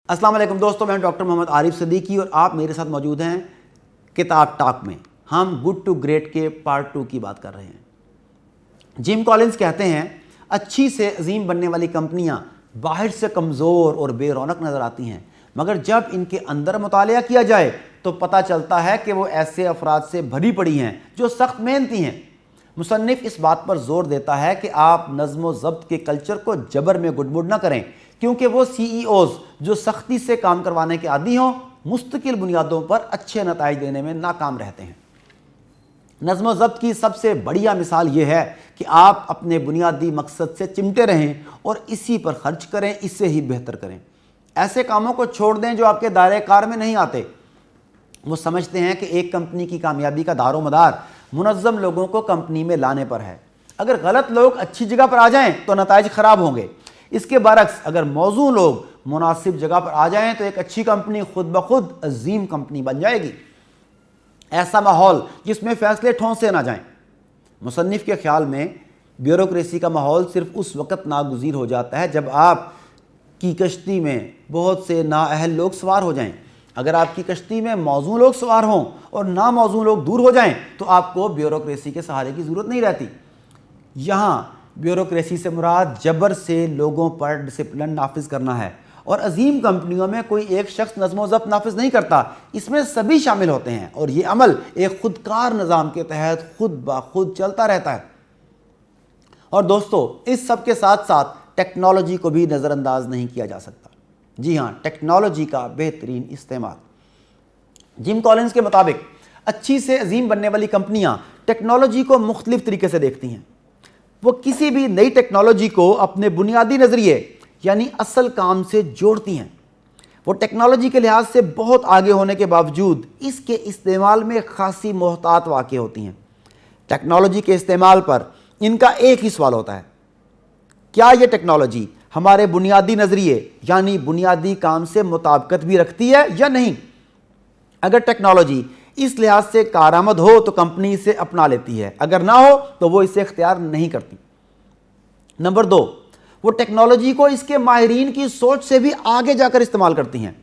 अस्सलाम वालेकुम दोस्तों, मैं डॉक्टर मोहम्मद आरिफ सिद्दीकी और आप मेरे साथ मौजूद हैं किताब टॉक में। हम गुड टू ग्रेट के पार्ट 2 की बात कर रहे हैं। जिम कॉलिंस कहते हैं, अच्छी से अजीम बनने वाली कंपनियां बाहर से कमज़ोर और बेरौनक नज़र आती हैं, मगर जब इनके अंदर मुतालिया किया जाए तो पता चलता है कि वो ऐसे अफराद से भरी पड़ी हैं जो सख्त मेहनती हैं। मुसन्निफ इस बात पर जोर देता है कि आप नज़्म ज़ब्त के कल्चर को जबर में गुडमुड ना करें, क्योंकि वो CEOs जो सख्ती से काम करवाने के आदी हों, मुस्तकिल बुनियादों पर अच्छे नताइज देने में नाकाम रहते हैं। नज़्म ज़ब्त की सबसे बढ़िया मिसाल ये है कि आप अपने बुनियादी मकसद से चिमटे रहें और इसी पर खर्च करें, इससे ही बेहतर करें। ऐसे कामों को छोड़ दें जो आपके दायरे कार में नहीं आते। वो समझते हैं कि एक कंपनी की कामयाबी का दारोमदार मुनज़्ज़म लोगों को कंपनी में लाने पर है। अगर गलत लोग अच्छी जगह पर आ जाएं तो नताइज ख़राब होंगे। इसके बरक्स अगर मौजू लोग मुनासिब जगह पर आ जाएं तो एक अच्छी कंपनी खुद ब खुद अजीम कंपनी बन जाएगी। ऐसा माहौल जिसमें फैसले ठोंसे ना जाएं। मुसन्निफ के ख्याल में ब्यूरोक्रेसी का माहौल सिर्फ उस वक़्त नागुज़ीर हो जाता है जब आप की कश्ती में बहुत से नाअहल लोग सवार हो जाएं। अगर आपकी कश्ती में मौजू लोग सवार हों और ना मौजू लोग दूर हो जाएं तो आपको ब्यूरोक्रेसी के सहारे की ज़रूरत नहीं रहती। यहाँ ब्यूरोक्रेसी से मुराद जबर से लोगों पर डिसिप्लिन नाफिज करना है, और अजीम कंपनियों में कोई एक शख्स नज़्म ज़ब्त नाफिज नहीं करता, इसमें सभी शामिल होते हैं और ये अमल एक खुदकार निज़ाम के तहत खुद ब खुद चलता रहता है। और दोस्तों, इस सब के साथ साथ टेक्नोलॉजी को भी नज़रअंदाज नहीं किया जा सकता। जी हाँ, टेक्नोलॉजी का बेहतरीन इस्तेमाल। जिम कॉलिंस के मुताबिक अच्छी से अजीम बनने वाली कंपनियां टेक्नोलॉजी को मुख्तलिफ तरीके से देखती हैं। वो किसी भी नई टेक्नोलॉजी को अपने बुनियादी नज़रिए यानी असल काम से जोड़ती हैं। वो टेक्नोलॉजी के लिहाज से बहुत आगे होने के बावजूद इसके इस्तेमाल में खासी मोहतात वाक़ होती हैं। टेक्नोलॉजी के इस्तेमाल पर इनका एक ही सवाल होता है, क्या ये टेक्नोलॉजी हमारे बुनियादी नज़रिए यानी बुनियादी काम से मुताबिकत भी रखती है या नहीं। अगर टेक्नोलॉजी इस लिहाज से कारआमद हो तो कंपनी इसे अपना लेती है, अगर ना हो तो वो इसे इख्तियार नहीं करती। नंबर 2, वो टेक्नोलॉजी को इसके माहिरीन की सोच से भी आगे जाकर इस्तेमाल करती हैं।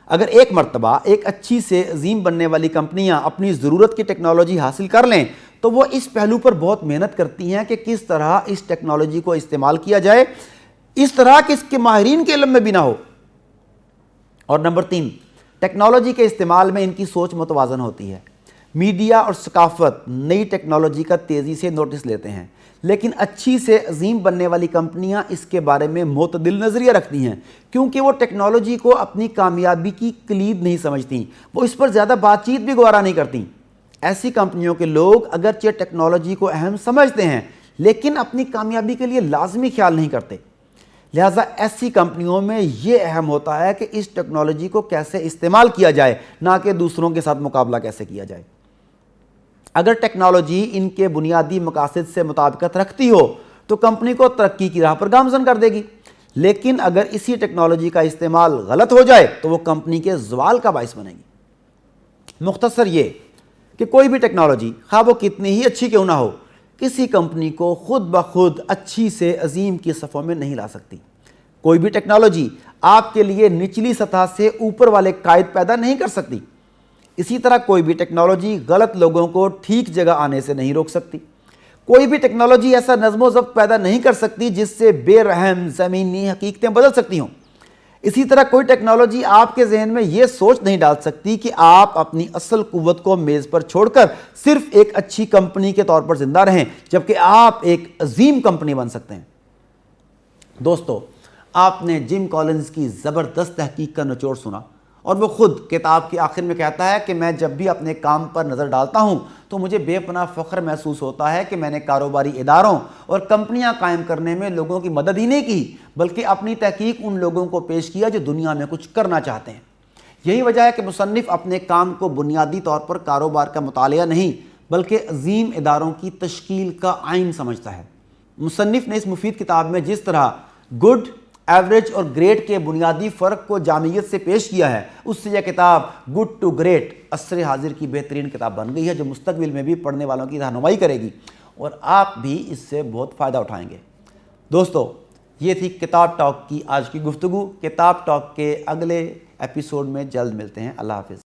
अगर एक मर्तबा एक अच्छी से अजीम बनने वाली कंपनियां अपनी ज़रूरत की टेक्नोलॉजी हासिल कर लें तो वो इस पहलू पर बहुत मेहनत करती हैं कि किस तरह इस टेक्नोलॉजी को इस्तेमाल किया जाए, इस तरह कि इसके माहिरीन के इल्म में भी ना हो। और नंबर 3, टेक्नोलॉजी के इस्तेमाल में इनकी सोच मुतवाज़न होती है। मीडिया और सकाफ़त नई टेक्नोलॉजी का तेज़ी से नोटिस लेते हैं, लेकिन अच्छी से अजीम बनने वाली कंपनियां इसके बारे में मोतदिल नज़रिया रखती हैं, क्योंकि वो टेक्नोलॉजी को अपनी कामयाबी की कलीद नहीं समझती। वो इस पर ज़्यादा बातचीत भी गवारा नहीं करती। ऐसी कंपनियों के लोग अगरचे टेक्नोलॉजी को अहम समझते हैं, लेकिन अपनी कामयाबी के लिए लाजमी ख्याल नहीं करते। लिहाजा ऐसी कंपनियों में ये अहम होता है कि इस टेक्नोलॉजी को कैसे इस्तेमाल किया जाए, ना कि दूसरों के साथ मुकाबला कैसे किया जाए। अगर टेक्नोलॉजी इनके बुनियादी मकासद से मुताबिकत रखती हो तो कंपनी को तरक्की की राह पर गामज़न कर देगी, लेकिन अगर इसी टेक्नोलॉजी का इस्तेमाल गलत हो जाए तो वो कंपनी के ज़वाल का बाइस बनेगी। मुख्तसर ये कि कोई भी टेक्नोलॉजी खा वो कितनी ही अच्छी क्यों ना हो, किसी कंपनी को खुद ब खुद अच्छी से अजीम की सफ़ों में नहीं ला सकती। कोई भी टेक्नोलॉजी आपके लिए निचली सतह से ऊपर वाले कायद पैदा नहीं कर सकती। इसी तरह कोई भी टेक्नोलॉजी गलत लोगों को ठीक जगह आने से नहीं रोक सकती। कोई भी टेक्नोलॉजी ऐसा नज़्म ज़ब्त पैदा नहीं कर सकती जिससे बेरहम ज़मीनी हकीकतें बदल सकती हों। इसी तरह कोई टेक्नोलॉजी आपके जहन में यह सोच नहीं डाल सकती कि आप अपनी असल कुव्वत को मेज़ पर छोड़कर सिर्फ एक अच्छी कंपनी के तौर पर जिंदा रहें, जबकि आप एक अजीम कंपनी बन सकते हैं। दोस्तों, आपने जिम कॉलिंस की ज़बरदस्त तहकीक का निचोड़ सुना, और वो खुद किताब के आखिर में कहता है कि मैं जब भी अपने काम पर नज़र डालता हूँ तो मुझे बेपनाह फ़ख्र महसूस होता है कि मैंने कारोबारी इदारों और कंपनियां कायम करने में लोगों की मदद ही नहीं की, बल्कि अपनी तहकीक उन लोगों को पेश किया जो दुनिया में कुछ करना चाहते हैं। यही वजह है कि मुसन्निफ अपने काम को बुनियादी तौर पर कारोबार का मुतालिया नहीं बल्कि अजीम इदारों की तश्कील का आइन समझता है। मुसन्निफ ने इस मुफीद किताब में जिस तरह गुड, एवरेज और ग्रेट के बुनियादी फ़र्क को जामियत से पेश किया है, उससे यह किताब गुड टू ग्रेट असर हाजिर की बेहतरीन किताब बन गई है, जो मुस्तकबिल में भी पढ़ने वालों की रहनुमाई करेगी और आप भी इससे बहुत फ़ायदा उठाएंगे। दोस्तों, یہ تھی کتاب ٹاک کی آج کی گفتگو. کتاب ٹاک کے اگلے ایپیسوڈ میں جلد ملتے ہیں. اللہ حافظ.